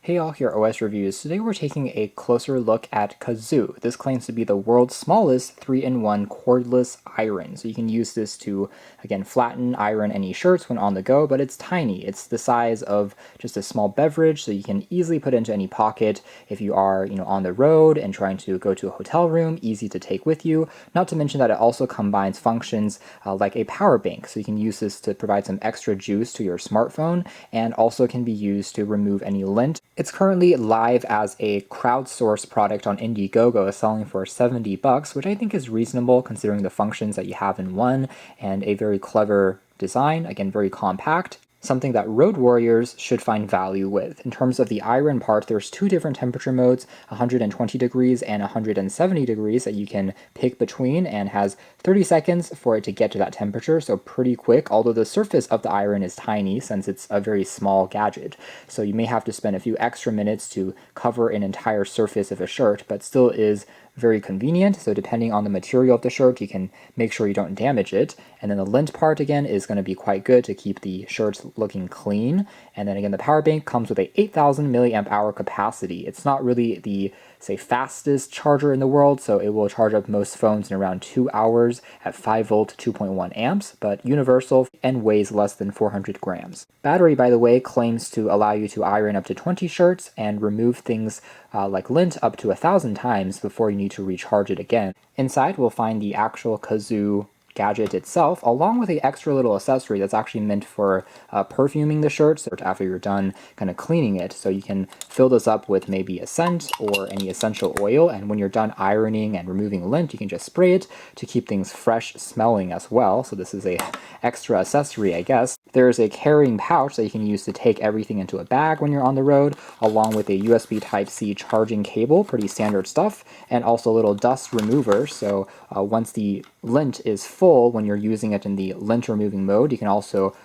Hey all, here OS Reviews. Today we're taking a closer look at Kazoo. This claims to be the world's smallest 3-in-1 cordless iron. So you can use this to, again, flatten, iron any shirts when on the go, but it's tiny. It's the size of just a small beverage, so you can easily put it into any pocket if you are, on the road and trying to go to a hotel room, easy to take with you. Not to mention that it also combines functions like a power bank, so you can use this to provide some extra juice to your smartphone, and also can be used to remove any lint. It's currently live as a crowdsourced product on Indiegogo, selling for $70, which I think is reasonable considering the functions that you have in one, and a very clever design, again very compact. Something that road warriors should find value with. In terms of the iron part, there's two different temperature modes, 120 degrees and 170 degrees that you can pick between, and has 30 seconds for it to get to that temperature, so pretty quick, although the surface of the iron is tiny since it's a very small gadget. So you may have to spend a few extra minutes to cover an entire surface of a shirt, but still is very convenient. So depending on the material of the shirt, you can make sure you don't damage it. And then the lint part, again, is going to be quite good to keep the shirts looking clean. And then again, the power bank comes with a 8,000 milliamp hour capacity. It's not really the, say, fastest charger in the world, so it will charge up most phones in around 2 hours at 5 volt 2.1 amps, but universal and weighs less than 400 grams. Battery, by the way, claims to allow you to iron up to 20 shirts and remove things like lint up to 1,000 times before you need to recharge it again. Inside, we'll find the actual Kazoo gadget itself, along with an extra little accessory that's actually meant for perfuming the shirts after you're done kind of cleaning it. So you can fill this up with maybe a scent or any essential oil, and when you're done ironing and removing lint, you can just spray it to keep things fresh smelling as well. So this is a extra accessory, I guess. There's a carrying pouch that you can use to take everything into a bag when you're on the road, along with a USB Type-C charging cable, pretty standard stuff, and also a little dust remover. So once the lint is full, when you're using it in the lint removing mode, you can also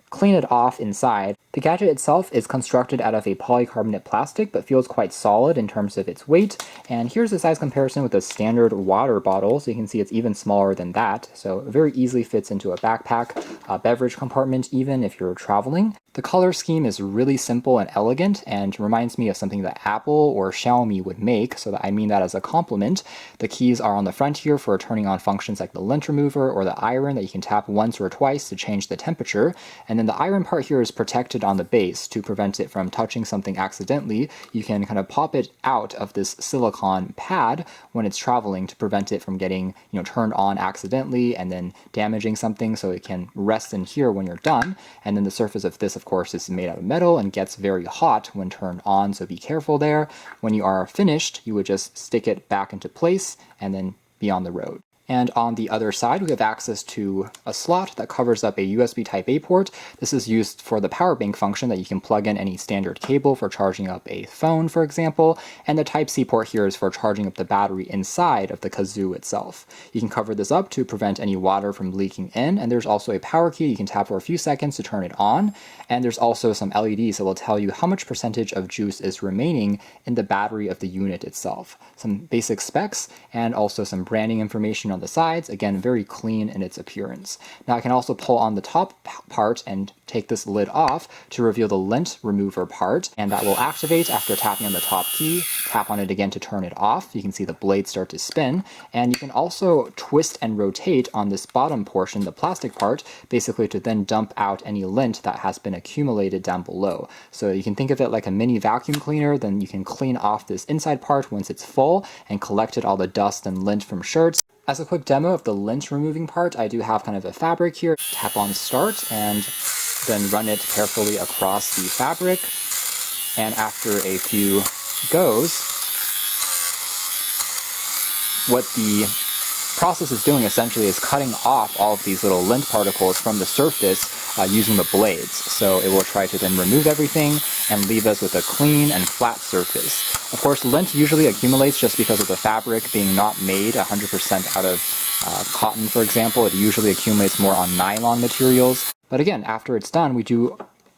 clean it off inside. The gadget itself is constructed out of a polycarbonate plastic, but feels quite solid in terms of its weight. And here's the size comparison with a standard water bottle, so you can see it's even smaller than that. So it very easily fits into a backpack, a beverage compartment, even if you're traveling. The color scheme is really simple and elegant, and reminds me of something that Apple or Xiaomi would make, so that I mean that as a compliment. The keys are on the front here for turning on functions like the lint remover or the iron that you can tap once or twice to change the temperature. And then the iron part here is protected on the base to prevent it from touching something accidentally. You can kind of pop it out of this silicone pad when it's traveling to prevent it from getting, turned on accidentally and then damaging something, so it can rest in here when you're done. And then the surface of this, of course, is made out of metal and gets very hot when turned on, so be careful there. When you are finished, you would just stick it back into place and then be on the road. And on the other side, we have access to a slot that covers up a USB Type-A port. This is used for the power bank function that you can plug in any standard cable for charging up a phone, for example. And the Type-C port here is for charging up the battery inside of the Kazoo itself. You can cover this up to prevent any water from leaking in. And there's also a power key you can tap for a few seconds to turn it on. And there's also some LEDs that will tell you how much percentage of juice is remaining in the battery of the unit itself. Some basic specs and also some branding information on the sides, again very clean in its appearance. Now I can also pull on the top part and take this lid off to reveal the lint remover part, and that will activate after tapping on the top key. Tap on it again to turn it off. You can see the blade start to spin, and you can also twist and rotate on this bottom portion, the plastic part, basically to then dump out any lint that has been accumulated down below. So you can think of it like a mini vacuum cleaner. Then you can clean off this inside part once it's full and collected all the dust and lint from shirts. As a quick demo of the lint removing part, I do have kind of a fabric here. Tap on start and then run it carefully across the fabric. And after a few goes, what the process is doing essentially is cutting off all of these little lint particles from the surface using the blades. So it will try to then remove everything and leave us with a clean and flat surface. Of course, lint usually accumulates just because of the fabric being not made 100% out of cotton, for example. It usually accumulates more on nylon materials. But again, after it's done, we do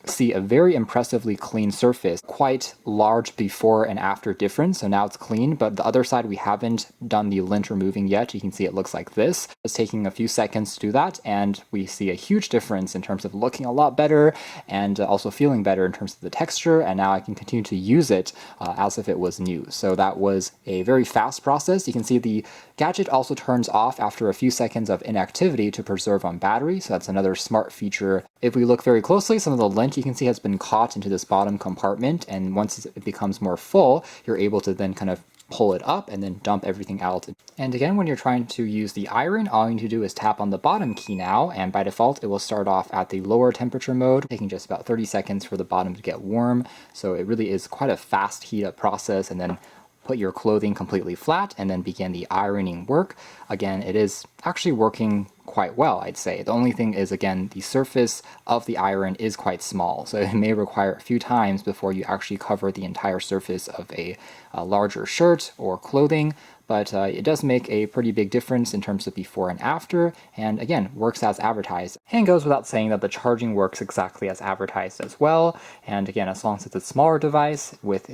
see a very impressively clean surface, quite large before and after difference. So now it's clean, but the other side we haven't done the lint removing yet. You can see it looks like this. It's taking a few seconds to do that, and we see a huge difference in terms of looking a lot better and also feeling better in terms of the texture, and now I can continue to use it as if it was new. So that was a very fast process. You can see the Gadget also turns off after a few seconds of inactivity to preserve on battery, so that's another smart feature. If we look very closely, some of the lint you can see has been caught into this bottom compartment, and once it becomes more full, you're able to then kind of pull it up and then dump everything out. And again, when you're trying to use the iron, all you need to do is tap on the bottom key now, and by default it will start off at the lower temperature mode, taking just about 30 seconds for the bottom to get warm. So it really is quite a fast heat up process, and then put your clothing completely flat and then begin the ironing work. Again, it is actually working quite well, I'd say. The only thing is, again, the surface of the iron is quite small, so it may require a few times before you actually cover the entire surface of a larger shirt or clothing. But it does make a pretty big difference in terms of before and after, and again, works as advertised. And goes without saying that the charging works exactly as advertised as well, and again, as long as it's a smaller device with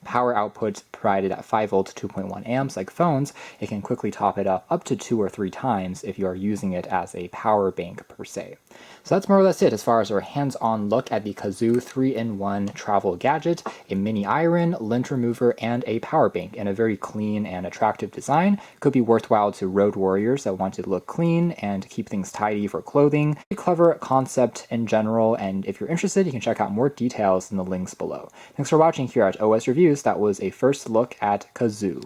power output provided at 5 volt 2.1 amps like phones, it can quickly top it up to 2 or 3 times if you are using it as a power bank per se. So that's more or less it as far as our hands-on look at the Kazoo 3-in-1 travel gadget, a mini iron, lint remover, and a power bank in a very clean and attractive design. Could be worthwhile to road warriors that want to look clean and keep things tidy for clothing. A clever concept in general, and if you're interested, you can check out more details in the links below. Thanks for watching here at OS Reviews. That was a first look at Kazoo.